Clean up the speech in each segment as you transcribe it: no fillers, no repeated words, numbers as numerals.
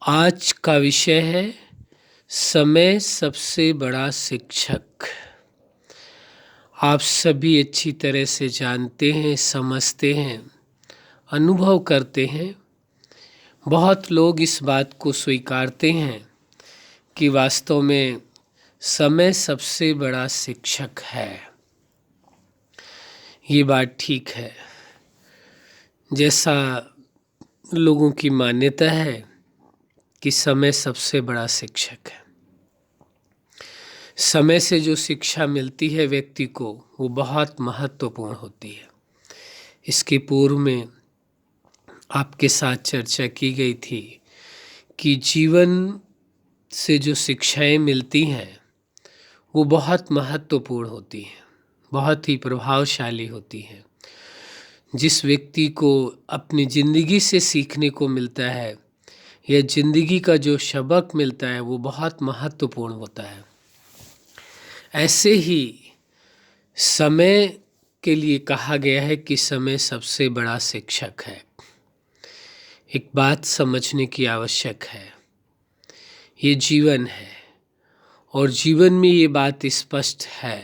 आज का विषय है समय सबसे बड़ा शिक्षक। आप सभी अच्छी तरह से जानते हैं, समझते हैं, अनुभव करते हैं। बहुत लोग इस बात को स्वीकारते हैं कि वास्तव में समय सबसे बड़ा शिक्षक है। ये बात ठीक है। जैसा लोगों की मान्यता है कि समय सबसे बड़ा शिक्षक है। समय से जो शिक्षा मिलती है व्यक्ति को, वो बहुत महत्वपूर्ण होती है। इसके पूर्व में आपके साथ चर्चा की गई थी कि जीवन से जो शिक्षाएं मिलती हैं वो बहुत महत्वपूर्ण होती हैं, बहुत ही प्रभावशाली होती हैं। जिस व्यक्ति को अपनी ज़िंदगी से सीखने को मिलता है या ज़िंदगी का जो सबक मिलता है वो बहुत महत्वपूर्ण होता है। ऐसे ही समय के लिए कहा गया है कि समय सबसे बड़ा शिक्षक है। एक बात समझने की आवश्यक है, ये जीवन है और जीवन में ये बात स्पष्ट है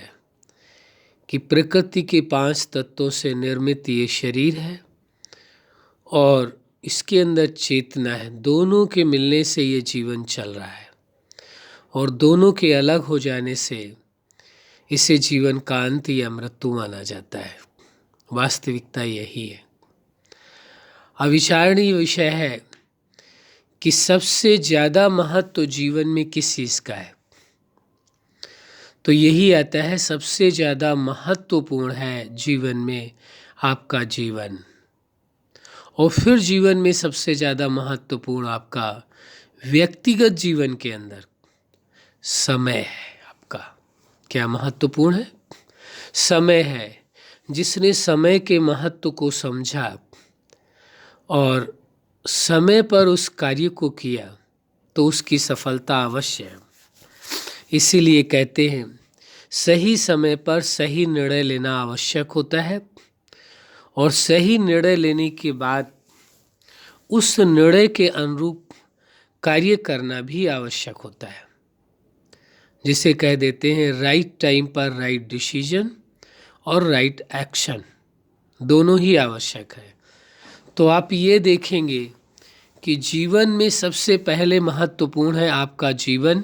कि प्रकृति के 5 तत्वों से निर्मित ये शरीर है और इसके अंदर चेतना है। दोनों के मिलने से ये जीवन चल रहा है और दोनों के अलग हो जाने से इसे जीवन का अंत या मृत्यु माना जाता है। वास्तविकता यही है। अविचारणीय विषय है कि सबसे ज़्यादा महत्व जीवन में किस चीज़ का है, तो यही आता है सबसे ज़्यादा महत्वपूर्ण है जीवन में आपका जीवन। और फिर जीवन में सबसे ज़्यादा महत्वपूर्ण आपका व्यक्तिगत जीवन के अंदर समय है। आपका क्या महत्वपूर्ण है? समय है। जिसने समय के महत्व को समझा और समय पर उस कार्य को किया तो उसकी सफलता अवश्य है। इसीलिए कहते हैं सही समय पर सही निर्णय लेना आवश्यक होता है और सही निर्णय लेने के बाद उस निर्णय के अनुरूप कार्य करना भी आवश्यक होता है। जिसे कह देते हैं राइट टाइम पर राइट डिसीजन और राइट एक्शन, दोनों ही आवश्यक है। तो आप ये देखेंगे कि जीवन में सबसे पहले महत्वपूर्ण है आपका जीवन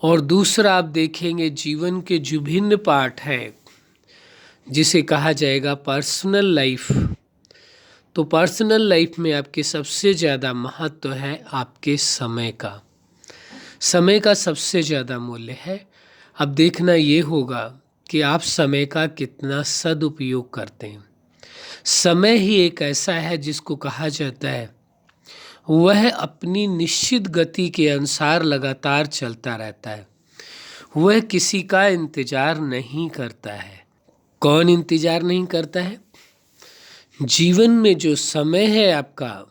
और दूसरा आप देखेंगे जीवन के जो भिन्न पार्ट हैं जिसे कहा जाएगा पर्सनल लाइफ। तो पर्सनल लाइफ में आपके सबसे ज़्यादा महत्व है आपके समय का। समय का सबसे ज़्यादा मूल्य है। अब देखना ये होगा कि आप समय का कितना सदुपयोग करते हैं। समय ही एक ऐसा है जिसको कहा जाता है वह अपनी निश्चित गति के अनुसार लगातार चलता रहता है। वह किसी का इंतज़ार नहीं करता है। कौन इंतज़ार नहीं करता है? जीवन में जो समय है आपका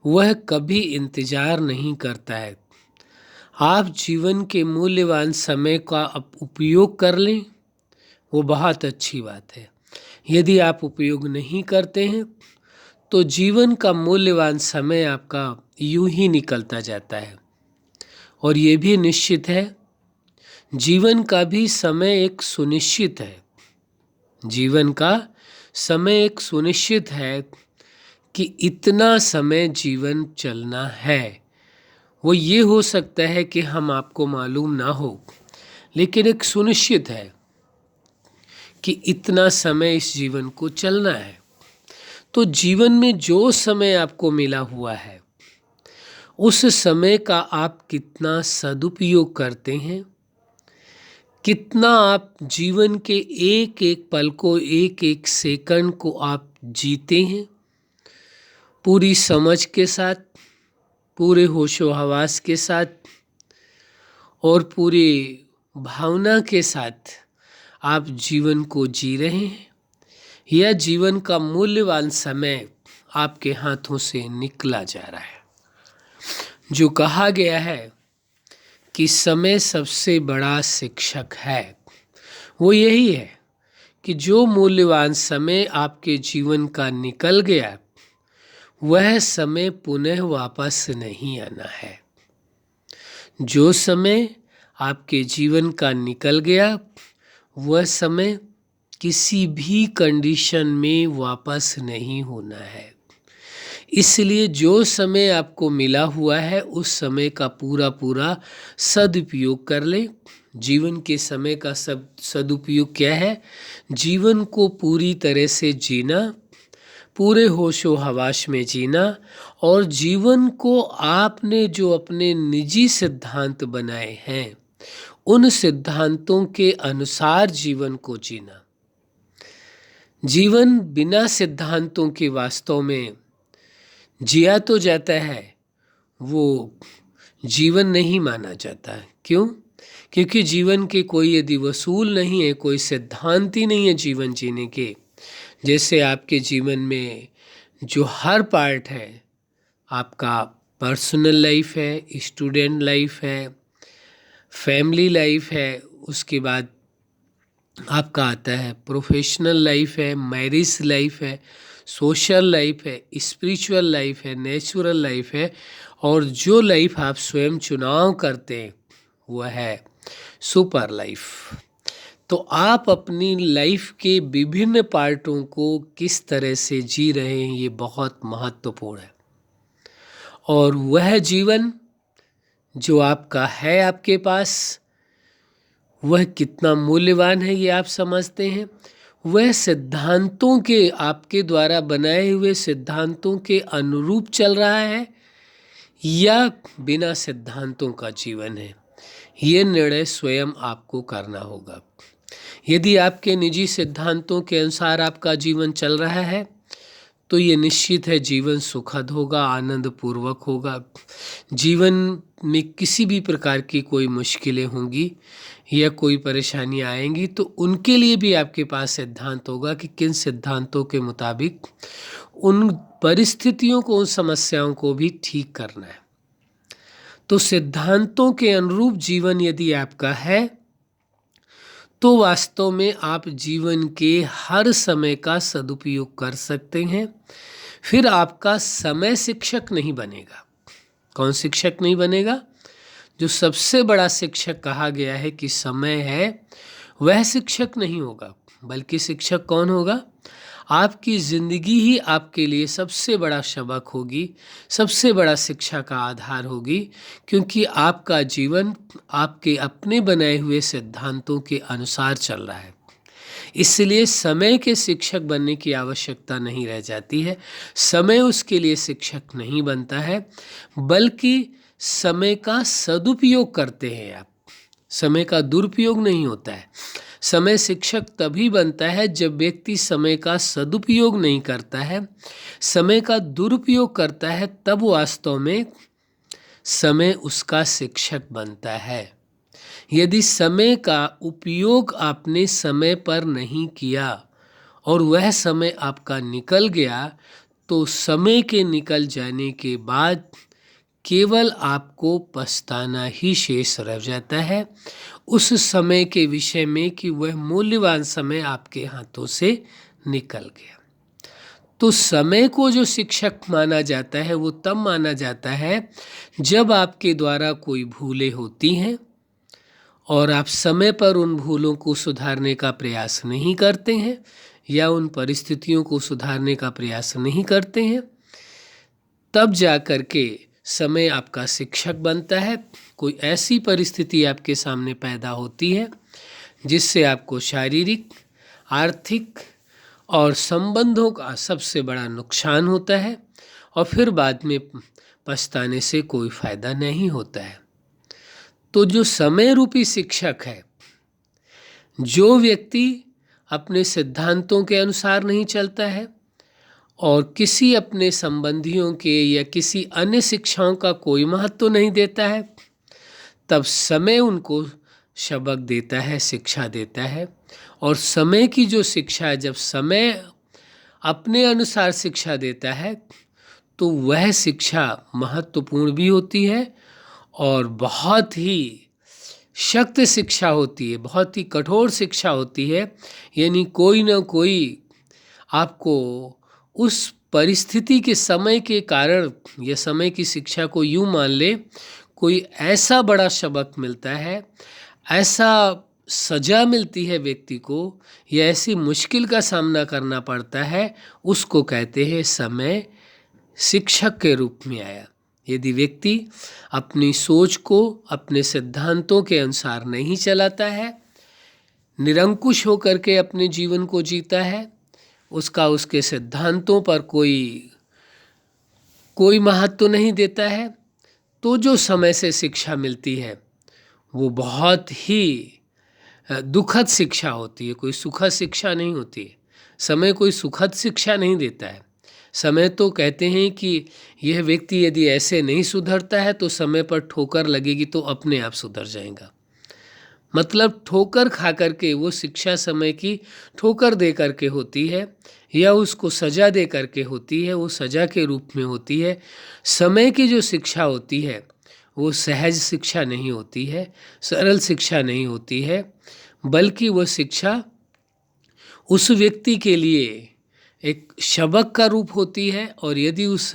वह कभी इंतज़ार नहीं करता है। आप जीवन के मूल्यवान समय का उपयोग कर लें, वो बहुत अच्छी बात है। यदि आप उपयोग नहीं करते हैं तो जीवन का मूल्यवान समय आपका यूं ही निकलता जाता है। और ये भी निश्चित है, जीवन का भी समय एक सुनिश्चित है। जीवन का समय एक सुनिश्चित है कि इतना समय जीवन चलना है। वो ये हो सकता है कि हम आपको मालूम ना हो, लेकिन एक सुनिश्चित है कि इतना समय इस जीवन को चलना है। तो जीवन में जो समय आपको मिला हुआ है उस समय का आप कितना सदुपयोग करते हैं, कितना आप जीवन के एक एक पल को, एक एक सेकंड को आप जीते हैं पूरी समझ के साथ, पूरे होशो हवास के साथ और पूरी भावना के साथ आप जीवन को जी रहे हैं, यह जीवन का मूल्यवान समय आपके हाथों से निकला जा रहा है। जो कहा गया है कि समय सबसे बड़ा शिक्षक है, वो यही है कि जो मूल्यवान समय आपके जीवन का निकल गया वह समय पुनः वापस नहीं आना है। जो समय आपके जीवन का निकल गया, वह समय किसी भी कंडीशन में वापस नहीं होना है। इसलिए जो समय आपको मिला हुआ है उस समय का पूरा पूरा सदुपयोग कर लें। जीवन के समय का सदुपयोग क्या है? जीवन को पूरी तरह से जीना, पूरे होशो हवास में जीना, और जीवन को आपने जो अपने निजी सिद्धांत बनाए हैं उन सिद्धांतों के अनुसार जीवन को जीना। जीवन बिना सिद्धांतों के वास्तव में जिया तो जाता है, वो जीवन नहीं माना जाता। क्यों? क्योंकि जीवन के कोई यदि वसूल नहीं है, कोई सिद्धांत ही नहीं है जीवन जीने के। जैसे आपके जीवन में जो हर पार्ट है, आपका पर्सनल लाइफ है, स्टूडेंट लाइफ है, फैमिली लाइफ है, उसके बाद आपका आता है प्रोफेशनल लाइफ है, मैरिज लाइफ है, सोशल लाइफ है, स्पिरिचुअल लाइफ है, नेचुरल लाइफ है, और जो लाइफ आप स्वयं चुनाव करते हैं वह है सुपर लाइफ। तो आप अपनी लाइफ के विभिन्न पार्टों को किस तरह से जी रहे हैं, ये बहुत महत्वपूर्ण है। और वह जीवन जो आपका है आपके पास, वह कितना मूल्यवान है ये आप समझते हैं? वह सिद्धांतों के, आपके द्वारा बनाए हुए सिद्धांतों के अनुरूप चल रहा है या बिना सिद्धांतों का जीवन है? ये निर्णय स्वयं आपको करना होगा। यदि आपके निजी सिद्धांतों के अनुसार आपका जीवन चल रहा है तो ये निश्चित है जीवन सुखद होगा, आनंद पूर्वक होगा। जीवन में किसी भी प्रकार की कोई मुश्किलें होंगी या कोई परेशानी आएंगी तो उनके लिए भी आपके पास सिद्धांत होगा कि किन सिद्धांतों के मुताबिक उन परिस्थितियों को, उन समस्याओं को भी ठीक करना है। तो सिद्धांतों के अनुरूप जीवन यदि आपका है तो वास्तव में आप जीवन के हर समय का सदुपयोग कर सकते हैं। फिर आपका समय शिक्षक नहीं बनेगा। कौन शिक्षक नहीं बनेगा? जो सबसे बड़ा शिक्षक कहा गया है कि समय है, वह शिक्षक नहीं होगा, बल्कि शिक्षक कौन होगा? आपकी ज़िंदगी ही आपके लिए सबसे बड़ा सबक होगी, सबसे बड़ा शिक्षा का आधार होगी, क्योंकि आपका जीवन आपके अपने बनाए हुए सिद्धांतों के अनुसार चल रहा है। इसलिए समय के शिक्षक बनने की आवश्यकता नहीं रह जाती है। समय उसके लिए शिक्षक नहीं बनता है, बल्कि समय का सदुपयोग करते हैं आप। समय का दुरुपयोग नहीं होता है। समय शिक्षक तभी बनता है जब व्यक्ति समय का सदुपयोग नहीं करता है, समय का दुरुपयोग करता है, तब वास्तव में समय उसका शिक्षक बनता है। यदि समय का उपयोग आपने समय पर नहीं किया और वह समय आपका निकल गया, तो समय के निकल जाने के बाद केवल आपको पछताना ही शेष रह जाता है उस समय के विषय में कि वह मूल्यवान समय आपके हाथों से निकल गया। तो समय को जो शिक्षक माना जाता है वो तब माना जाता है जब आपके द्वारा कोई भूलें होती हैं और आप समय पर उन भूलों को सुधारने का प्रयास नहीं करते हैं या उन परिस्थितियों को सुधारने का प्रयास नहीं करते हैं, तब जा कर के समय आपका शिक्षक बनता है। कोई ऐसी परिस्थिति आपके सामने पैदा होती है जिससे आपको शारीरिक, आर्थिक और संबंधों का सबसे बड़ा नुकसान होता है और फिर बाद में पछताने से कोई फायदा नहीं होता है। तो जो समय रूपी शिक्षक है, जो व्यक्ति अपने सिद्धांतों के अनुसार नहीं चलता है और किसी अपने संबंधियों के या किसी अन्य शिक्षाओं का कोई महत्व नहीं देता है, तब समय उनको सबक देता है, शिक्षा देता है। और समय की जो शिक्षा है, जब समय अपने अनुसार शिक्षा देता है तो वह शिक्षा महत्वपूर्ण भी होती है और बहुत ही सख्त शिक्षा होती है, बहुत ही कठोर शिक्षा होती है। यानी कोई ना कोई आपको उस परिस्थिति के समय के कारण या समय की शिक्षा को यूँ मान ले, कोई ऐसा बड़ा सबक मिलता है, ऐसा सजा मिलती है व्यक्ति को, या ऐसी मुश्किल का सामना करना पड़ता है, उसको कहते हैं समय शिक्षक के रूप में आया। यदि व्यक्ति अपनी सोच को अपने सिद्धांतों के अनुसार नहीं चलाता है, निरंकुश होकर के अपने जीवन को जीता है, उसका उसके सिद्धांतों पर कोई महत्व नहीं देता है, तो जो समय से शिक्षा मिलती है वो बहुत ही दुखद शिक्षा होती है, कोई सुखद शिक्षा नहीं होती है। समय कोई सुखद शिक्षा नहीं देता है। समय तो कहते हैं कि यह व्यक्ति यदि ऐसे नहीं सुधरता है तो समय पर ठोकर लगेगी तो अपने आप सुधर जाएगा। मतलब ठोकर खा करके वो शिक्षा समय की ठोकर दे करके होती है, या उसको सजा दे करके होती है, वो सजा के रूप में होती है। समय की जो शिक्षा होती है वो सहज शिक्षा नहीं होती है, सरल शिक्षा नहीं होती है, बल्कि वो शिक्षा उस व्यक्ति के लिए एक सबक का रूप होती है। और यदि उस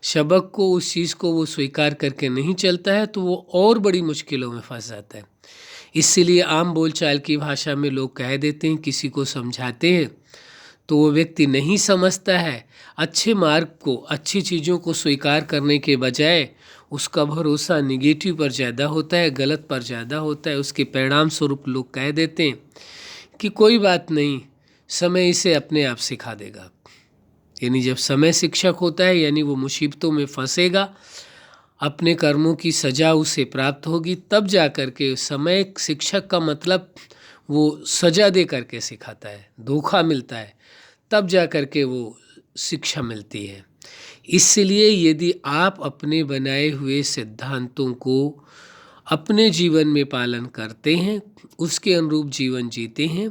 सबक को, उस चीज़ को वो स्वीकार करके नहीं चलता है तो वो और बड़ी मुश्किलों में फंस जाता है। इसीलिए आम बोलचाल की भाषा में लोग कह देते हैं, किसी को समझाते हैं तो वो व्यक्ति नहीं समझता है, अच्छे मार्ग को, अच्छी चीज़ों को स्वीकार करने के बजाय उसका भरोसा निगेटिव पर ज़्यादा होता है, गलत पर ज़्यादा होता है। उसके परिणाम स्वरूप लोग कह देते हैं कि कोई बात नहीं, समय इसे अपने आप सिखा देगा। यानी जब समय शिक्षक होता है, यानी वो मुसीबतों में फंसेगा, अपने कर्मों की सजा उसे प्राप्त होगी, तब जा कर के समय शिक्षक का मतलब वो सजा दे करके सिखाता है, धोखा मिलता है, तब जा कर के वो शिक्षा मिलती है। इसलिए यदि आप अपने बनाए हुए सिद्धांतों को अपने जीवन में पालन करते हैं, उसके अनुरूप जीवन जीते हैं,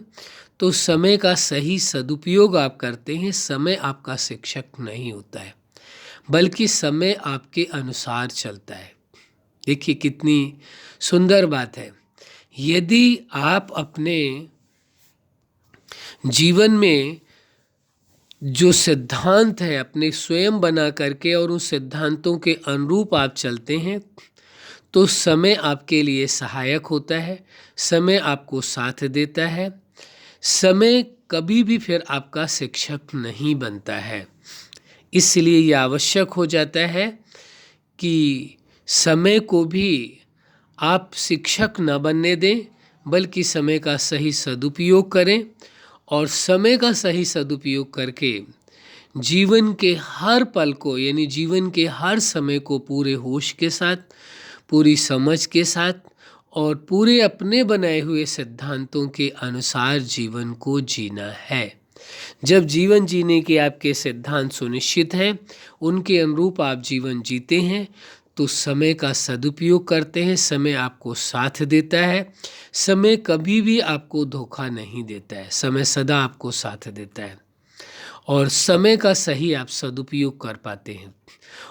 तो समय का सही सदुपयोग आप करते हैं। समय आपका शिक्षक नहीं होता है, बल्कि समय आपके अनुसार चलता है। देखिए कितनी सुंदर बात है। यदि आप अपने जीवन में जो सिद्धांत है अपने स्वयं बना करके और उन सिद्धांतों के अनुरूप आप चलते हैं, तो समय आपके लिए सहायक होता है, समय आपको साथ देता है। समय कभी भी फिर आपका शिक्षक नहीं बनता है। इसलिए यह आवश्यक हो जाता है कि समय को भी आप शिक्षक न बनने दें, बल्कि समय का सही सदुपयोग करें, और समय का सही सदुपयोग करके जीवन के हर पल को, यानी जीवन के हर समय को पूरे होश के साथ, पूरी समझ के साथ और पूरे अपने बनाए हुए सिद्धांतों के अनुसार जीवन को जीना है। जब जीवन जीने के आपके सिद्धांत सुनिश्चित हैं, उनके अनुरूप आप जीवन जीते हैं, तो समय का सदुपयोग करते हैं, समय आपको साथ देता है, समय कभी भी आपको धोखा नहीं देता है, समय सदा आपको साथ देता है, और समय का सही आप सदुपयोग कर पाते हैं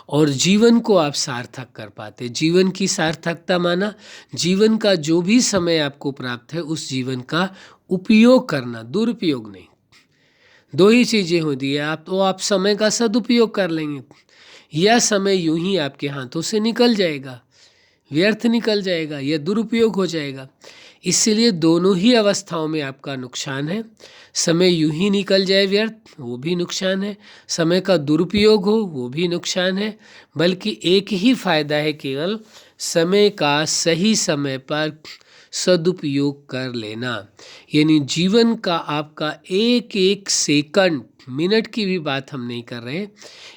और जीवन को आप सार्थक कर पाते हैं। जीवन की सार्थकता माना जीवन का जो भी समय आपको प्राप्त है उस जीवन का उपयोग करना, दुरुपयोग नहीं। दो ही चीज़ें होती है, आप समय का सदुपयोग कर लेंगे, या समय यूं ही आपके हाथों से निकल जाएगा, व्यर्थ निकल जाएगा या दुरुपयोग हो जाएगा। इसलिए दोनों ही अवस्थाओं में आपका नुकसान है। समय यूं ही निकल जाए व्यर्थ, वो भी नुकसान है, समय का दुरुपयोग हो, वो भी नुकसान है। बल्कि एक ही फायदा है, केवल समय का सही समय पर सदुपयोग कर लेना। यानी जीवन का आपका एक एक सेकंड, मिनट की भी बात हम नहीं कर रहे,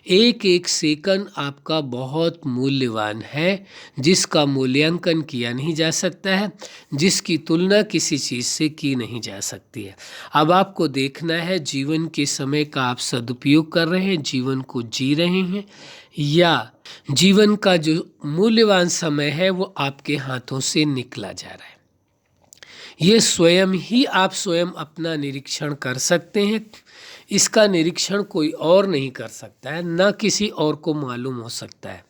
एक एक सेकंड आपका बहुत मूल्यवान है, जिसका मूल्यांकन किया नहीं जा सकता है, जिसकी तुलना किसी चीज़ से की नहीं जा सकती है। अब आपको देखना है जीवन के समय का आप सदुपयोग कर रहे हैं, जीवन को जी रहे हैं, या जीवन का जो मूल्यवान समय है वो आपके हाथों से निकला जा रहा है। ये स्वयं ही आप स्वयं अपना निरीक्षण कर सकते हैं। इसका निरीक्षण कोई और नहीं कर सकता है, ना किसी और को मालूम हो सकता है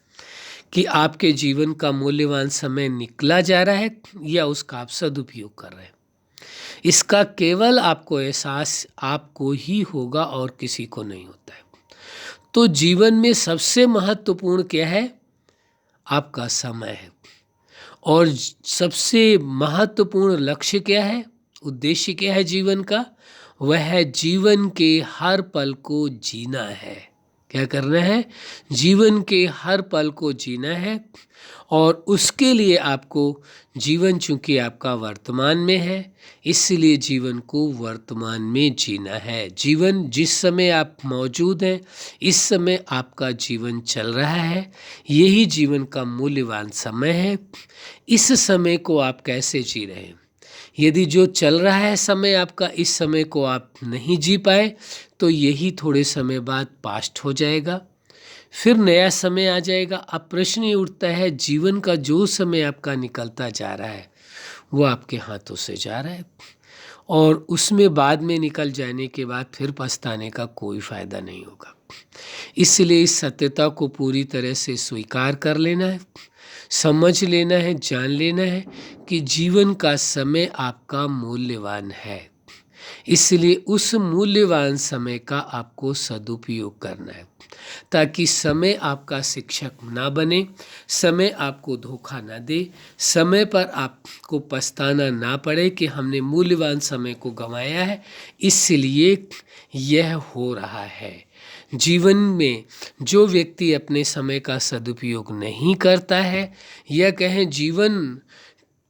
कि आपके जीवन का मूल्यवान समय निकला जा रहा है या उसका आप सदुपयोग कर रहे हैं। इसका केवल आपको एहसास आपको ही होगा और किसी को नहीं होता है। तो जीवन में सबसे महत्वपूर्ण क्या है? आपका समय है। और सबसे महत्वपूर्ण लक्ष्य क्या है, उद्देश्य क्या है जीवन का? वह है जीवन के हर पल को जीना है। क्या करना है? जीवन के हर पल को जीना है। और उसके लिए आपको, जीवन चूंकि आपका वर्तमान में है, इसलिए जीवन को वर्तमान में जीना है। जीवन जिस समय आप मौजूद हैं, इस समय आपका जीवन चल रहा है, यही जीवन का मूल्यवान समय है। इस समय को आप कैसे जी रहे हैं? यदि जो चल रहा है समय आपका, इस समय को आप नहीं जी पाए, तो यही थोड़े समय बाद पास्ट हो जाएगा, फिर नया समय आ जाएगा। अब प्रश्न ये उठता है, जीवन का जो समय आपका निकलता जा रहा है वो आपके हाथों से जा रहा है, और उसमें बाद में निकल जाने के बाद फिर पछताने का कोई फायदा नहीं होगा। इसलिए इस सत्यता को पूरी तरह से स्वीकार कर लेना है, समझ लेना है, जान लेना है कि जीवन का समय आपका मूल्यवान है। इसलिए उस मूल्यवान समय का आपको सदुपयोग करना है, ताकि समय आपका शिक्षक ना बने, समय आपको धोखा ना दे, समय पर आपको पछताना ना पड़े कि हमने मूल्यवान समय को गंवाया है। इसलिए यह हो रहा है। जीवन में जो व्यक्ति अपने समय का सदुपयोग नहीं करता है, या कहें जीवन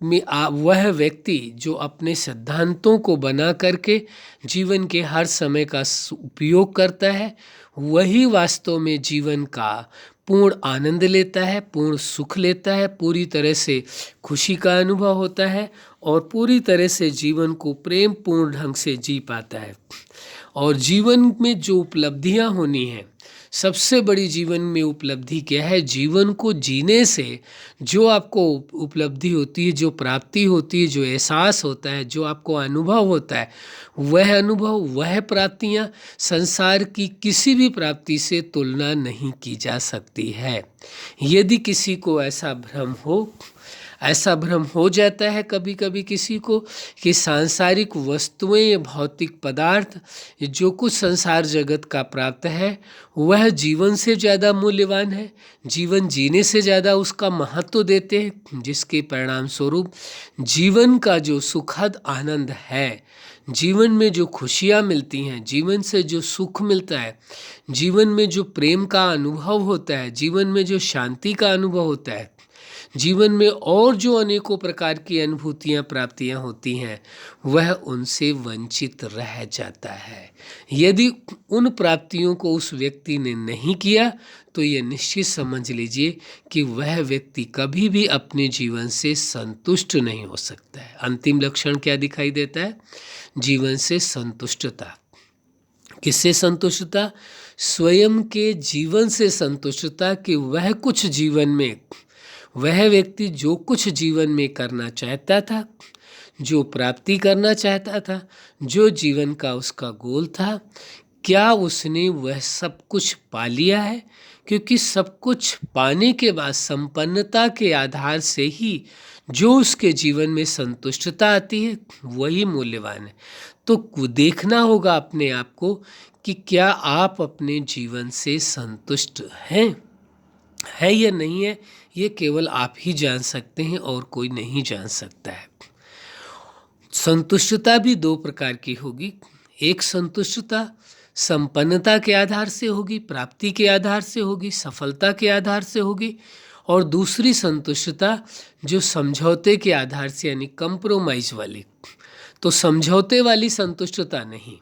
में वह व्यक्ति जो अपने सिद्धांतों को बना करके जीवन के हर समय का उपयोग करता है, वही वास्तव में जीवन का पूर्ण आनंद लेता है, पूर्ण सुख लेता है, पूरी तरह से खुशी का अनुभव होता है, और पूरी तरह से जीवन को प्रेम पूर्ण ढंग से जी पाता है। और जीवन में जो उपलब्धियां होनी हैं, सबसे बड़ी जीवन में उपलब्धि क्या है? जीवन को जीने से जो आपको उपलब्धि होती है, जो प्राप्ति होती है, जो एहसास होता है, जो आपको अनुभव होता है, वह अनुभव, वह प्राप्तियां संसार की किसी भी प्राप्ति से तुलना नहीं की जा सकती है। यदि किसी को ऐसा भ्रम हो जाता है कभी कभी किसी को कि सांसारिक वस्तुएं या भौतिक पदार्थ, जो कुछ संसार जगत का प्राप्त है, वह जीवन से ज़्यादा मूल्यवान है, जीवन जीने से ज़्यादा उसका महत्व देते हैं, जिसके परिणाम स्वरूप जीवन का जो सुखद आनंद है, जीवन में जो खुशियाँ मिलती हैं, जीवन से जो सुख मिलता है, जीवन में जो प्रेम का अनुभव होता है, जीवन में जो शांति का अनुभव होता है, जीवन में और जो अनेकों प्रकार की अनुभूतियाँ प्राप्तियाँ होती हैं, वह उनसे वंचित रह जाता है। यदि उन प्राप्तियों को उस व्यक्ति ने नहीं किया, तो यह निश्चित समझ लीजिए कि वह व्यक्ति कभी भी अपने जीवन से संतुष्ट नहीं हो सकता है। अंतिम लक्षण क्या दिखाई देता है? जीवन से संतुष्टता। किससे संतुष्टता? स्वयं के जीवन से संतुष्टता, कि वह व्यक्ति जो कुछ जीवन में करना चाहता था, जो प्राप्ति करना चाहता था, जो जीवन का उसका गोल था, क्या उसने वह सब कुछ पा लिया है? क्योंकि सब कुछ पाने के बाद संपन्नता के आधार से ही जो उसके जीवन में संतुष्टता आती है, वही मूल्यवान है। तो देखना होगा अपने आप को कि क्या आप अपने जीवन से संतुष्ट हैं या नहीं है। ये केवल आप ही जान सकते हैं और कोई नहीं जान सकता है। संतुष्टता भी दो प्रकार की होगी। एक संतुष्टता संपन्नता के आधार से होगी, प्राप्ति के आधार से होगी, सफलता के आधार से होगी, और दूसरी संतुष्टता जो समझौते के आधार से, यानी कंप्रोमाइज वाली। तो समझौते वाली संतुष्टता नहीं,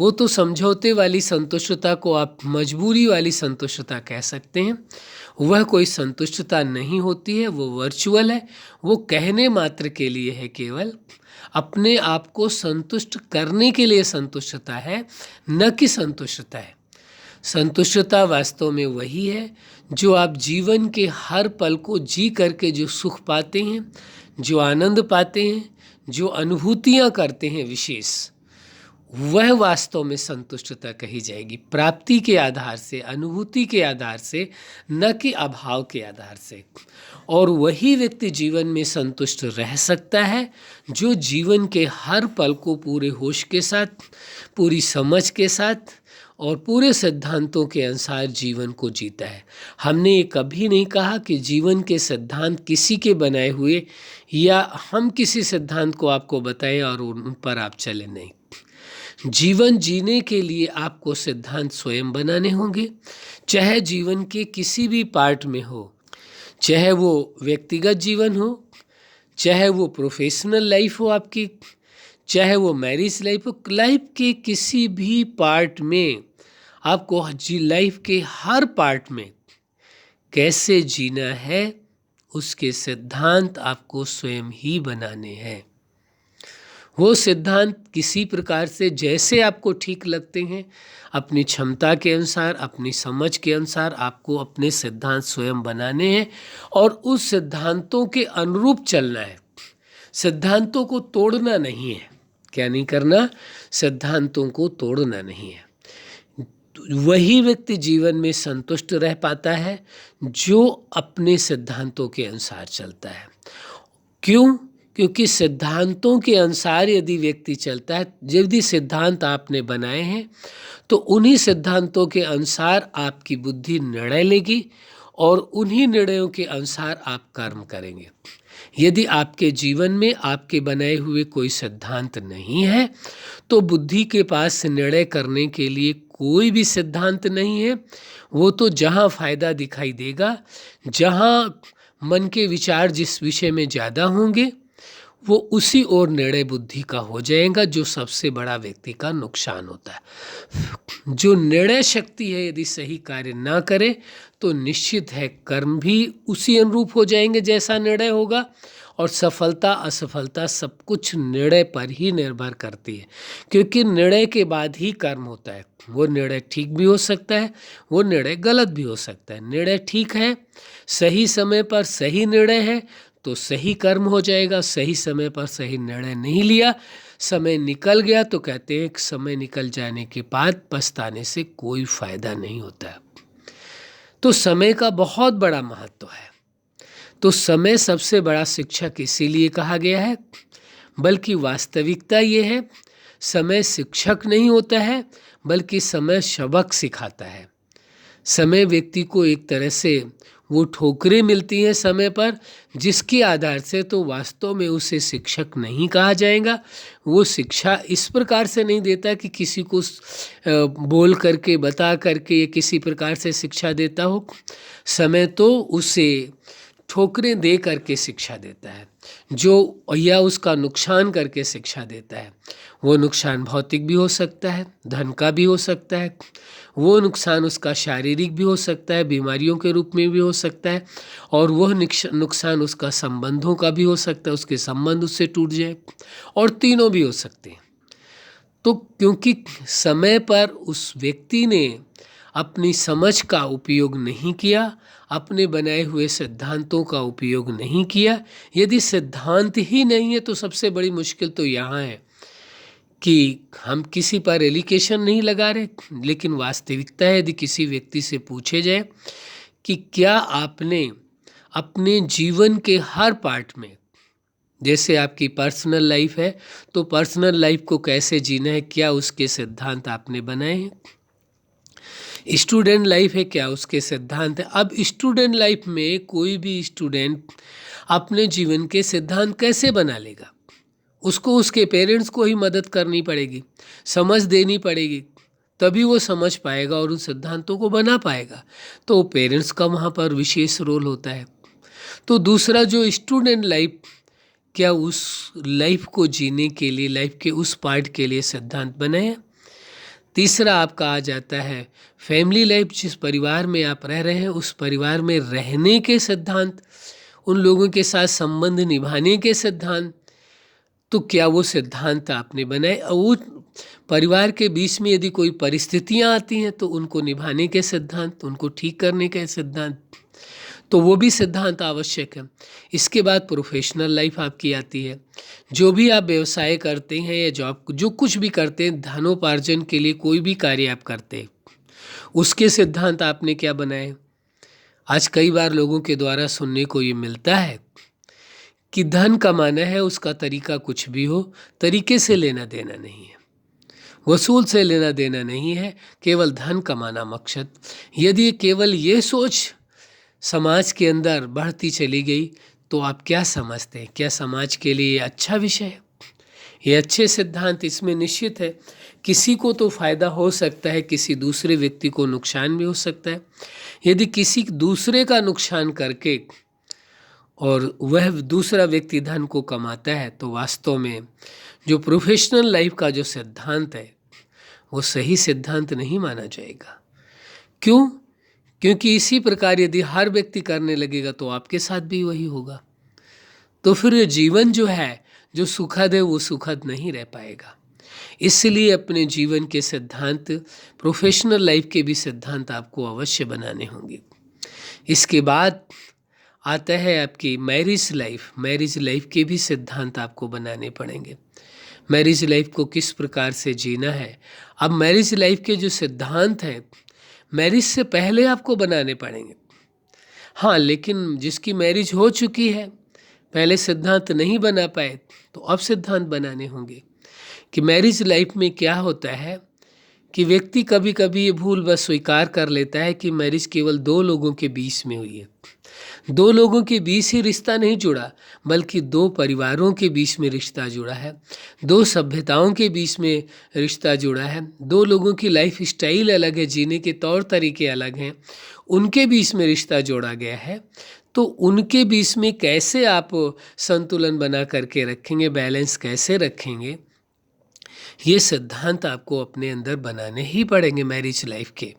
वो तो समझौते वाली संतुष्टता को आप मजबूरी वाली संतुष्टता कह सकते हैं। वह कोई संतुष्टता नहीं होती है, वो वर्चुअल है, वो कहने मात्र के लिए है, केवल अपने आप को संतुष्ट करने के लिए संतुष्टता है, न कि संतुष्टता है। संतुष्टता वास्तव में वही है जो आप जीवन के हर पल को जी करके जो सुख पाते हैं, जो आनंद पाते हैं, जो अनुभूतियाँ करते हैं विशेष, वह वास्तव में संतुष्टता कही जाएगी। प्राप्ति के आधार से, अनुभूति के आधार से, न कि अभाव के आधार से। और वही व्यक्ति जीवन में संतुष्ट रह सकता है जो जीवन के हर पल को पूरे होश के साथ, पूरी समझ के साथ और पूरे सिद्धांतों के अनुसार जीवन को जीता है। हमने ये कभी नहीं कहा कि जीवन के सिद्धांत किसी के बनाए हुए या हम किसी सिद्धांत को आपको बताएं और उन पर आप चले, नहीं। जीवन जीने के लिए आपको सिद्धांत स्वयं बनाने होंगे, चाहे जीवन के किसी भी पार्ट में हो, चाहे वो व्यक्तिगत जीवन हो, चाहे वो प्रोफेशनल लाइफ हो आपकी, चाहे वो मैरिज लाइफ हो। लाइफ के किसी भी पार्ट में आपको लाइफ के हर पार्ट में कैसे जीना है उसके सिद्धांत आपको स्वयं ही बनाने हैं। वो सिद्धांत किसी प्रकार से जैसे आपको ठीक लगते हैं, अपनी क्षमता के अनुसार, अपनी समझ के अनुसार आपको अपने सिद्धांत स्वयं बनाने हैं और उस सिद्धांतों के अनुरूप चलना है। सिद्धांतों को तोड़ना नहीं है। क्या नहीं करना? सिद्धांतों को तोड़ना नहीं है। वही व्यक्ति जीवन में संतुष्ट रह पाता है जो अपने सिद्धांतों के अनुसार चलता है। क्यों? क्योंकि सिद्धांतों के अनुसार यदि व्यक्ति चलता है, यदि सिद्धांत आपने बनाए हैं तो उन्हीं सिद्धांतों के अनुसार आपकी बुद्धि निर्णय लेगी और उन्हीं निर्णयों के अनुसार आप कर्म करेंगे। यदि आपके जीवन में आपके बनाए हुए कोई सिद्धांत नहीं है तो बुद्धि के पास निर्णय करने के लिए कोई भी सिद्धांत नहीं है। वो तो जहाँ फायदा दिखाई देगा, जहाँ मन के विचार जिस विषय में ज़्यादा होंगे, वो उसी ओर निर्णय बुद्धि का हो जाएगा, जो सबसे बड़ा व्यक्ति का नुकसान होता है। जो निर्णय शक्ति है यदि सही कार्य ना करे तो निश्चित है कर्म भी उसी अनुरूप हो जाएंगे जैसा निर्णय होगा, और सफलता असफलता सब कुछ निर्णय पर ही निर्भर करती है। क्योंकि निर्णय के बाद ही कर्म होता है। वो निर्णय ठीक भी हो सकता है, वो निर्णय गलत भी हो सकता है। निर्णय ठीक है, सही समय पर सही निर्णय है तो सही कर्म हो जाएगा। सही समय पर सही निर्णय नहीं लिया, समय निकल गया, तो कहते हैं कि समय निकल जाने के बाद पछताने से कोई फायदा नहीं होता। तो समय का बहुत बड़ा महत्व है। तो समय सबसे बड़ा शिक्षक इसीलिए कहा गया है, बल्कि वास्तविकता ये है समय शिक्षक नहीं होता है, बल्कि समय सबक सिखाता है। समय व्यक्ति को एक तरह से वो ठोकरें मिलती हैं समय पर, जिसके आधार से तो वास्तव में उसे शिक्षक नहीं कहा जाएगा। वो शिक्षा इस प्रकार से नहीं देता कि किसी को बोल करके, बता करके, किसी प्रकार से शिक्षा देता हो। समय तो उसे ठोकरें दे करके शिक्षा देता है, जो या उसका नुकसान करके शिक्षा देता है। वो नुकसान भौतिक भी हो सकता है, धन का भी हो सकता है। वो नुकसान उसका शारीरिक भी हो सकता है, बीमारियों के रूप में भी हो सकता है। और वह नुकसान उसका संबंधों का भी हो सकता है, उसके संबंध उससे टूट जाए, और तीनों भी हो सकते हैं। तो क्योंकि समय पर उस व्यक्ति ने अपनी समझ का उपयोग नहीं किया, अपने बनाए हुए सिद्धांतों का उपयोग नहीं किया। यदि सिद्धांत ही नहीं है तो सबसे बड़ी मुश्किल तो यहाँ है कि हम किसी पर एलिगेशन नहीं लगा रहे, लेकिन वास्तविकता है यदि किसी व्यक्ति से पूछे जाए कि क्या आपने अपने जीवन के हर पार्ट में, जैसे आपकी पर्सनल लाइफ है तो पर्सनल लाइफ को कैसे जीना है, क्या उसके सिद्धांत आपने बनाए हैं? स्टूडेंट लाइफ है, क्या उसके सिद्धांत है? अब स्टूडेंट लाइफ में कोई भी स्टूडेंट अपने जीवन के सिद्धांत कैसे बना लेगा? उसको उसके पेरेंट्स को ही मदद करनी पड़ेगी, समझ देनी पड़ेगी, तभी वो समझ पाएगा और उन सिद्धांतों को बना पाएगा। तो पेरेंट्स का वहाँ पर विशेष रोल होता है। तो दूसरा, जो स्टूडेंट लाइफ, क्या उस लाइफ को जीने के लिए, लाइफ के उस पार्ट के लिए सिद्धांत बने हैं? तीसरा आपका आ जाता है फैमिली लाइफ, जिस परिवार में आप रह रहे हैं उस परिवार में रहने के सिद्धांत, उन लोगों के साथ संबंध निभाने के सिद्धांत। तो क्या वो सिद्धांत आपने बनाए? और वो परिवार के बीच में यदि कोई परिस्थितियां आती हैं तो उनको निभाने के सिद्धांत, उनको ठीक करने के सिद्धांत, तो वो भी सिद्धांत आवश्यक है। इसके बाद प्रोफेशनल लाइफ आपकी आती है। जो भी आप व्यवसाय करते हैं या जॉब, जो कुछ भी करते हैं, धनोपार्जन के लिए कोई भी कार्य आप करते हैं, उसके सिद्धांत आपने क्या बनाए? आज कई बार लोगों के द्वारा सुनने को ये मिलता है कि धन कमाना है, उसका तरीका कुछ भी हो, तरीके से लेना देना नहीं है। वसूल से लेना देना नहीं है, केवल धन कमाना मकसद। यदि केवल ये सोच समाज के अंदर बढ़ती चली गई तो आप क्या समझते हैं? क्या समाज के लिए ये अच्छा विषय है? ये अच्छे सिद्धांत इसमें निश्चित है। किसी को तो फायदा हो सकता है, किसी दूसरे व्यक्ति को नुकसान भी हो सकता है। यदि किसी दूसरे का नुकसान करके और वह दूसरा व्यक्ति धन को कमाता है तो वास्तव में जो प्रोफेशनल लाइफ का जो सिद्धांत है वो सही सिद्धांत नहीं माना जाएगा। क्यों? क्योंकि इसी प्रकार यदि हर व्यक्ति करने लगेगा तो आपके साथ भी वही होगा। तो फिर ये जीवन जो है, जो सुखद है, वो सुखद नहीं रह पाएगा। इसलिए अपने जीवन के सिद्धांत, प्रोफेशनल लाइफ के भी सिद्धांत आपको अवश्य बनाने होंगे। इसके बाद आता है आपकी मैरिज लाइफ। मैरिज लाइफ के भी सिद्धांत आपको बनाने पड़ेंगे। मैरिज लाइफ को किस प्रकार से जीना है। अब मैरिज लाइफ के जो सिद्धांत हैं मैरिज से पहले आपको बनाने पड़ेंगे। हाँ, लेकिन जिसकी मैरिज हो चुकी है, पहले सिद्धांत नहीं बना पाए तो अब सिद्धांत बनाने होंगे कि मैरिज लाइफ में क्या होता है कि व्यक्ति कभी कभी ये भूल बस स्वीकार कर लेता है कि मैरिज केवल दो लोगों के बीच में हुई है। दो लोगों के बीच ही रिश्ता नहीं जुड़ा, बल्कि दो परिवारों के बीच में रिश्ता जुड़ा है, दो सभ्यताओं के बीच में रिश्ता जुड़ा है, दो लोगों की लाइफ स्टाइल अलग है, जीने के तौर तरीके अलग हैं, उनके बीच में रिश्ता जोड़ा गया है। तो उनके बीच में कैसे आप संतुलन बना करके रखेंगे, बैलेंस कैसे रखेंगे, ये सिद्धांत आपको अपने अंदर बनाने ही पड़ेंगे मैरिज लाइफ के।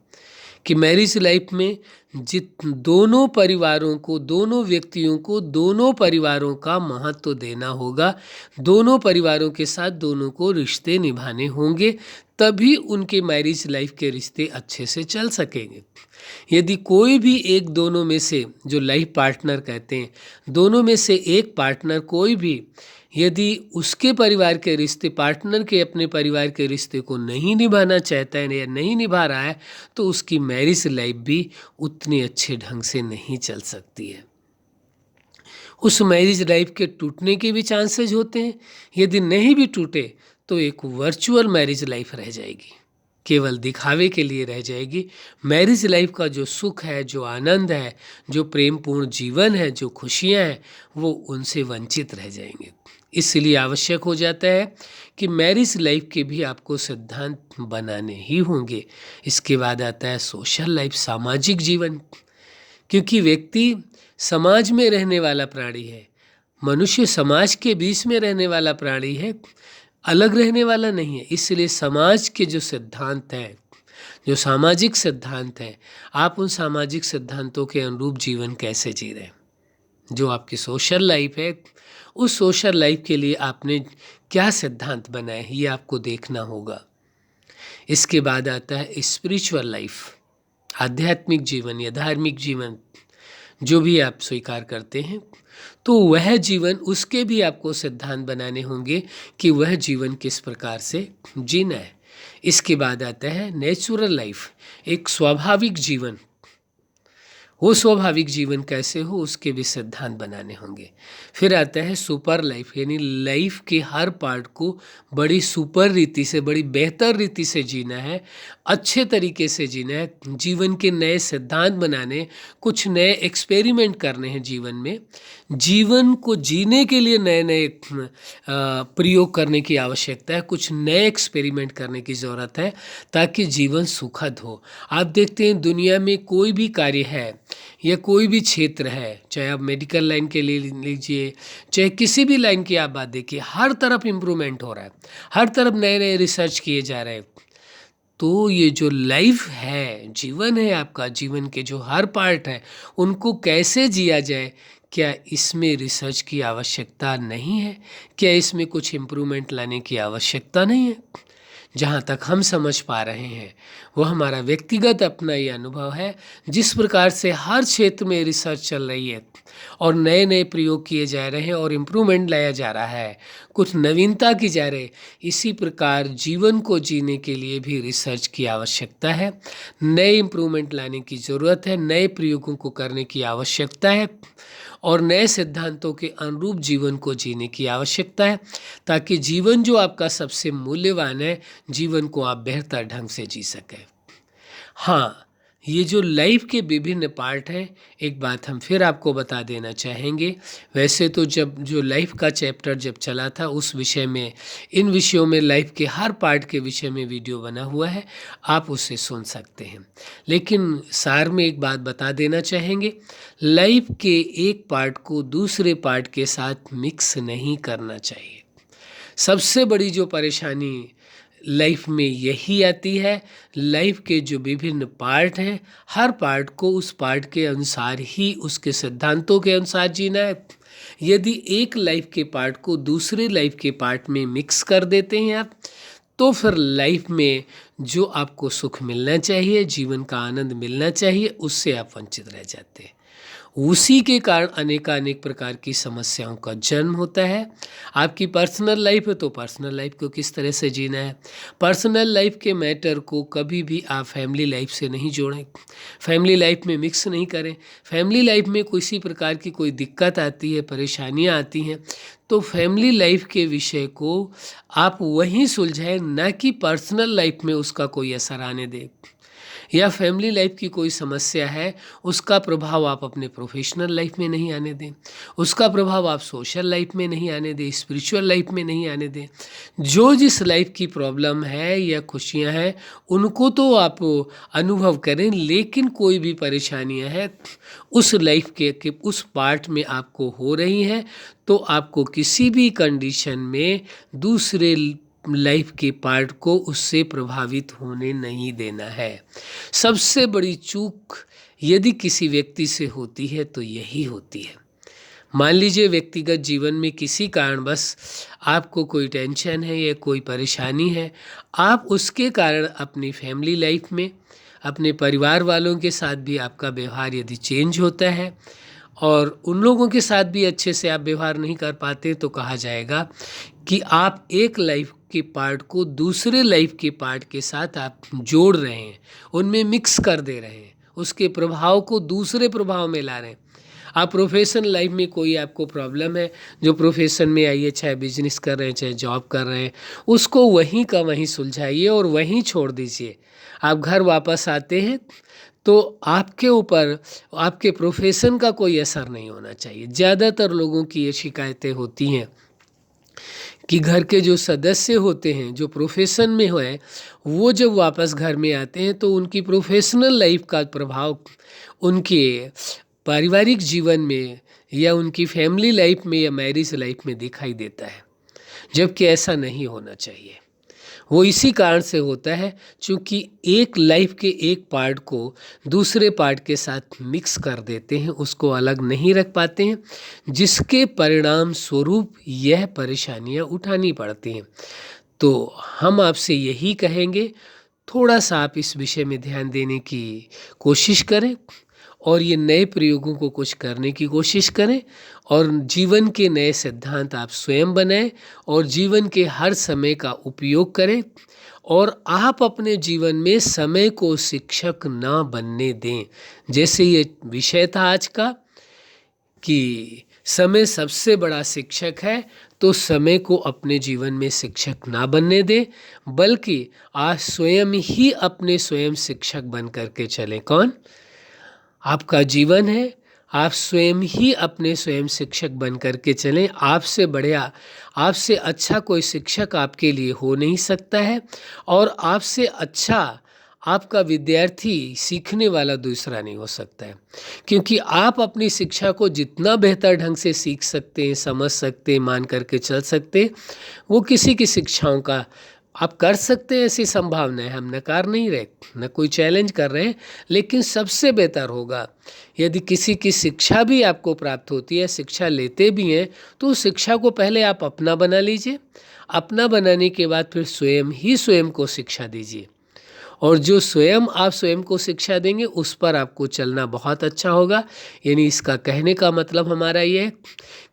कि मैरिज लाइफ में दोनों परिवारों को, दोनों व्यक्तियों को, दोनों परिवारों का महत्व देना होगा। दोनों परिवारों के साथ दोनों को रिश्ते निभाने होंगे, तभी उनके मैरिज लाइफ के रिश्ते अच्छे से चल सकेंगे। यदि कोई भी एक दोनों में से, जो लाइफ पार्टनर कहते हैं, दोनों में से एक पार्टनर कोई भी यदि उसके परिवार के रिश्ते, पार्टनर के अपने परिवार के रिश्ते को नहीं निभाना चाहता है या नहीं निभा रहा है, तो उसकी मैरिज लाइफ भी उतनी अच्छे ढंग से नहीं चल सकती है। उस मैरिज लाइफ के टूटने के भी चांसेस होते हैं। यदि नहीं भी टूटे तो एक वर्चुअल मैरिज लाइफ रह जाएगी, केवल दिखावे के लिए रह जाएगी। मैरिज लाइफ का जो सुख है, जो आनंद है, जो प्रेमपूर्ण जीवन है, जो खुशियां हैं, वो उनसे वंचित रह जाएंगे। इसलिए आवश्यक हो जाता है कि मैरिज लाइफ के भी आपको सिद्धांत बनाने ही होंगे। इसके बाद आता है सोशल लाइफ, सामाजिक जीवन। क्योंकि व्यक्ति समाज में रहने वाला प्राणी है, मनुष्य समाज के बीच में रहने वाला प्राणी है, अलग रहने वाला नहीं है। इसलिए समाज के जो सिद्धांत हैं, जो सामाजिक सिद्धांत हैं, आप उन सामाजिक सिद्धांतों के अनुरूप जीवन कैसे जी रहे हैं। जो आपकी सोशल लाइफ है, उस सोशल लाइफ के लिए आपने क्या सिद्धांत बनाए, ये आपको देखना होगा। इसके बाद आता है स्पिरिचुअल लाइफ, आध्यात्मिक जीवन या धार्मिक जीवन, जो भी आप स्वीकार करते हैं, तो वह जीवन, उसके भी आपको सिद्धांत बनाने होंगे कि वह जीवन किस प्रकार से जीना है। इसके बाद आता है नेचुरल लाइफ, एक स्वाभाविक जीवन। वो स्वाभाविक जीवन कैसे हो, उसके भी सिद्धांत बनाने होंगे। फिर आता है सुपर लाइफ, यानी लाइफ के हर पार्ट को बड़ी सुपर रीति से, बड़ी बेहतर रीति से जीना है, अच्छे तरीके से जीना है, जीवन के नए सिद्धांत बनाने, कुछ नए एक्सपेरिमेंट करने हैं जीवन में। जीवन को जीने के लिए नए नए प्रयोग करने की आवश्यकता है, कुछ नए एक्सपेरिमेंट करने की ज़रूरत है ताकि जीवन सुखद हो। आप देखते हैं दुनिया में कोई भी कार्य है या कोई भी क्षेत्र है, चाहे आप मेडिकल लाइन के लिए लीजिए, चाहे किसी भी लाइन की आप बात देखिए, हर तरफ इम्प्रूवमेंट हो रहा है, हर तरफ नए नए रिसर्च किए जा रहे हैं। तो ये जो लाइफ है, जीवन है आपका, जीवन के जो हर पार्ट है, उनको कैसे जिया जाए, क्या इसमें रिसर्च की आवश्यकता नहीं है? क्या इसमें कुछ इम्प्रूवमेंट लाने की आवश्यकता नहीं है? जहाँ तक हम समझ पा रहे हैं वो हमारा व्यक्तिगत अपना ये अनुभव है। जिस प्रकार से हर क्षेत्र में रिसर्च चल रही है, और नए नए प्रयोग किए जा रहे हैं और इम्प्रूवमेंट लाया जा रहा है, कुछ नवीनता की जा रही है। इसी प्रकार जीवन को जीने के लिए भी रिसर्च की आवश्यकता है, नए इम्प्रूवमेंट लाने की ज़रूरत है, नए प्रयोगों को करने की आवश्यकता है और नए सिद्धांतों के अनुरूप जीवन को जीने की आवश्यकता है, ताकि जीवन जो आपका सबसे मूल्यवान है, जीवन को आप बेहतर ढंग से जी सकें। हाँ, ये जो लाइफ के विभिन्न पार्ट हैं, एक बात हम फिर आपको बता देना चाहेंगे। वैसे तो जब जो लाइफ का चैप्टर जब चला था उस विषय में, इन विषयों में लाइफ के हर पार्ट के विषय में वीडियो बना हुआ है, आप उसे सुन सकते हैं। लेकिन सार में एक बात बता देना चाहेंगे, लाइफ के एक पार्ट को दूसरे पार्ट के साथ मिक्स नहीं करना चाहिए। सबसे बड़ी जो परेशानी लाइफ में यही आती है, लाइफ के जो विभिन्न पार्ट हैं, हर पार्ट को उस पार्ट के अनुसार ही, उसके सिद्धांतों के अनुसार जीना है। यदि एक लाइफ के पार्ट को दूसरे लाइफ के पार्ट में मिक्स कर देते हैं आप, तो फिर लाइफ में जो आपको सुख मिलना चाहिए, जीवन का आनंद मिलना चाहिए, उससे आप वंचित रह जाते हैं। उसी के कारण अनेकानेक प्रकार की समस्याओं का जन्म होता है। आपकी पर्सनल लाइफ है तो पर्सनल लाइफ को किस तरह से जीना है, पर्सनल लाइफ के मैटर को कभी भी आप फैमिली लाइफ से नहीं जोड़ें, फैमिली लाइफ में मिक्स नहीं करें। फैमिली लाइफ में किसी प्रकार की कोई दिक्कत आती है, परेशानियां आती हैं, तो फैमिली लाइफ के विषय को आप वहीं सुलझाएं, ना कि पर्सनल लाइफ में उसका कोई असर आने दें। या फैमिली लाइफ की कोई समस्या है, उसका प्रभाव आप अपने प्रोफेशनल लाइफ में नहीं आने दें, उसका प्रभाव आप सोशल लाइफ में नहीं आने दें, स्पिरिचुअल लाइफ में नहीं आने दें। जो जिस लाइफ की प्रॉब्लम है या खुशियां हैं, उनको तो आप अनुभव करें, लेकिन कोई भी परेशानियां हैं उस लाइफ के उस पार्ट में आपको हो रही हैं, तो आपको किसी भी कंडीशन में दूसरे लाइफ के पार्ट को उससे प्रभावित होने नहीं देना है। सबसे बड़ी चूक यदि किसी व्यक्ति से होती है तो यही होती है। मान लीजिए व्यक्तिगत जीवन में किसी कारणवश आपको कोई टेंशन है या कोई परेशानी है, आप उसके कारण अपनी फैमिली लाइफ में, अपने परिवार वालों के साथ भी आपका व्यवहार यदि चेंज होता है और उन लोगों के साथ भी अच्छे से आप व्यवहार नहीं कर पाते, तो कहा जाएगा कि आप एक लाइफ के पार्ट को दूसरे लाइफ के पार्ट के साथ आप जोड़ रहे हैं, उनमें मिक्स कर दे रहे हैं, उसके प्रभाव को दूसरे प्रभाव में ला रहे हैं। आप प्रोफेशनल लाइफ में कोई आपको प्रॉब्लम है, जो प्रोफेशन में आई है, चाहे बिजनेस कर रहे हैं, चाहे जॉब कर रहे हैं, उसको वहीं का वहीं सुलझाइए और वहीं छोड़ दीजिए। आप घर वापस आते हैं तो आपके ऊपर, आपके प्रोफेशन का कोई असर नहीं होना चाहिए। ज़्यादातर लोगों की ये शिकायतें होती हैं कि घर के जो सदस्य होते हैं, जो प्रोफेशन में है, वो जब वापस घर में आते हैं तो उनकी प्रोफेशनल लाइफ का प्रभाव उनके पारिवारिक जीवन में या उनकी फैमिली लाइफ में या मैरिज लाइफ में दिखाई देता है, जबकि ऐसा नहीं होना चाहिए। वो इसी कारण से होता है क्योंकि एक लाइफ के एक पार्ट को दूसरे पार्ट के साथ मिक्स कर देते हैं, उसको अलग नहीं रख पाते हैं, जिसके परिणाम स्वरूप यह परेशानियां उठानी पड़ती हैं। तो हम आपसे यही कहेंगे, थोड़ा सा आप इस विषय में ध्यान देने की कोशिश करें और ये नए प्रयोगों को कुछ करने की कोशिश करें और जीवन के नए सिद्धांत आप स्वयं बनाएं और जीवन के हर समय का उपयोग करें। और आप अपने जीवन में समय को शिक्षक ना बनने दें। जैसे ये विषय था आज का कि समय सबसे बड़ा शिक्षक है, तो समय को अपने जीवन में शिक्षक ना बनने दें, बल्कि आज स्वयं ही अपने स्वयं शिक्षक बन करके चलें। कौन? आपका जीवन है, आप स्वयं ही अपने स्वयं शिक्षक बन करके चलें। आपसे बढ़िया, आपसे अच्छा कोई शिक्षक आपके लिए हो नहीं सकता है और आपसे अच्छा आपका विद्यार्थी सीखने वाला दूसरा नहीं हो सकता है, क्योंकि आप अपनी शिक्षा को जितना बेहतर ढंग से सीख सकते हैं, समझ सकते हैं, मान करके चल सकते हैं, वो किसी की शिक्षाओं का आप कर सकते हैं। ऐसी संभावना है, हम नकार नहीं रहे, न कोई चैलेंज कर रहे हैं, लेकिन सबसे बेहतर होगा यदि किसी की शिक्षा भी आपको प्राप्त होती है, शिक्षा लेते भी हैं, तो उस शिक्षा को पहले आप अपना बना लीजिए। अपना बनाने के बाद फिर स्वयं ही स्वयं को शिक्षा दीजिए और जो स्वयं आप स्वयं को शिक्षा देंगे उस पर आपको चलना बहुत अच्छा होगा। यानी इसका कहने का मतलब हमारा ये है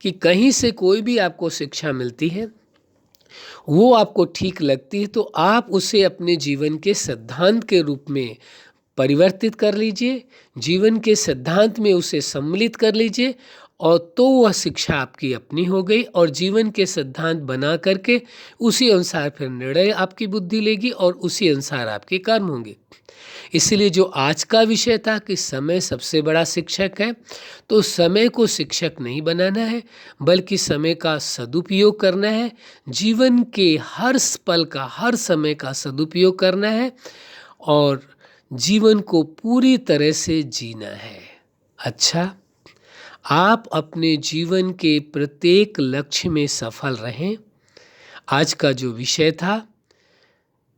कि कहीं से कोई भी आपको शिक्षा मिलती है, वो आपको ठीक लगती है, तो आप उसे अपने जीवन के सिद्धांत के रूप में परिवर्तित कर लीजिए, जीवन के सिद्धांत में उसे सम्मिलित कर लीजिए, और तो वह शिक्षा आपकी अपनी हो गई और जीवन के सिद्धांत बना करके उसी अनुसार फिर निर्णय आपकी बुद्धि लेगी और उसी अनुसार आपके कर्म होंगे। इसलिए जो आज का विषय था कि समय सबसे बड़ा शिक्षक है, तो समय को शिक्षक नहीं बनाना है, बल्कि समय का सदुपयोग करना है, जीवन के हर पल का, हर समय का सदुपयोग करना है और जीवन को पूरी तरह से जीना है। अच्छा, आप अपने जीवन के प्रत्येक लक्ष्य में सफल रहें। आज का जो विषय था,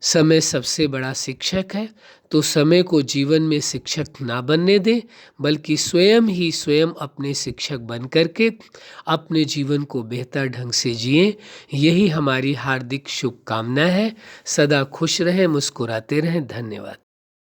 समय सबसे बड़ा शिक्षक है, तो समय को जीवन में शिक्षक ना बनने दें, बल्कि स्वयं ही स्वयं अपने शिक्षक बन करके अपने जीवन को बेहतर ढंग से जिएं। यही हमारी हार्दिक शुभकामना है। सदा खुश रहें, मुस्कुराते रहें। धन्यवाद।